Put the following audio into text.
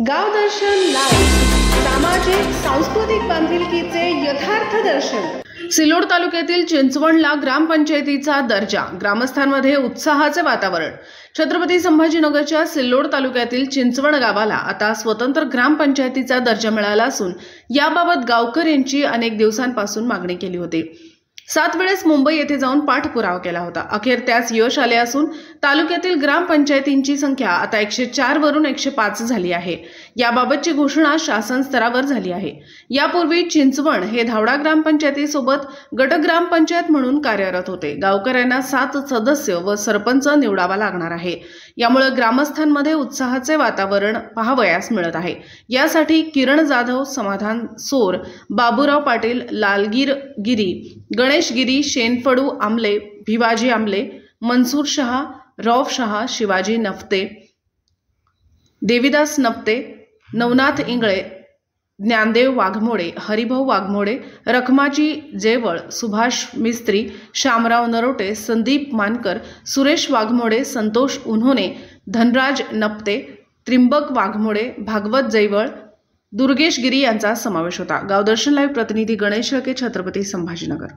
गाव दर्शन लाईव्ह सामाजिक सांस्कृतिक बांधिलकीचे यथार्थ दर्शन। सिल्लोड तालुक्यातील चिंचवणला ग्रामपंचायतीचा दर्जा, ग्रामस्थांमध्ये उत्साहाचे वातावरण। छत्रपती संभाजीनगरच्या सिल्लोड तालुक्यातील चिंचवण गावाला आता स्वतंत्र ग्रामपंचायतीचा दर्जा मिळाला असून याबाबत गावकऱ्यांची अनेक दिवसांपासून मागणी केली होती। 7 वेळेस मुंबई येथे जाऊन पाठपुरावा केला होता। अखेर त्यास यश आले असून तालुक्यातील ग्रामपंचायतींची संख्या आता 104 वरून 105 झाली आहे। याबाबतची घोषणा शासन स्तरावर झाली आहे। यापूर्वी चिंचवण हे धावडा ग्रामपंचायतीसोबत गट ग्रामपंचायत म्हणून कार्यरत होते। गावकऱ्यांना 7 सदस्य व सरपंच निवडावा लागणार आहे। यामुळे ग्रामस्थांमध्ये उत्साहाचे वातावरण पाहावयास मिळत आहे। यासाठी किरण जाधव, समाधान सोर, बाबूराव पाटील, लालगीर गिरी, गणेश गिरी, शेनफडू आमले, भिवाजी आमले, मनसूर शहा, रौफ शहा, शिवाजी नफते, देवीदास नफते, नवनाथ इंगळे, ज्ञानदेव वाघमोडे, हरिभाऊ वाघमोडे, रखमाजी जेवळ, सुभाष मिस्त्री, शामराव नरोटे, संदीप मानकर, सुरेश वाघमोडे, संतोष उन्होने, धनराज नपते, त्रिंबक वाघमोडे, भागवत जैवळ, दुर्गेश गिरी यांचा समावेश होता। गावदर्शन लाईव्ह प्रतिनिधी गणेश शेळके, छत्रपती संभाजीनगर।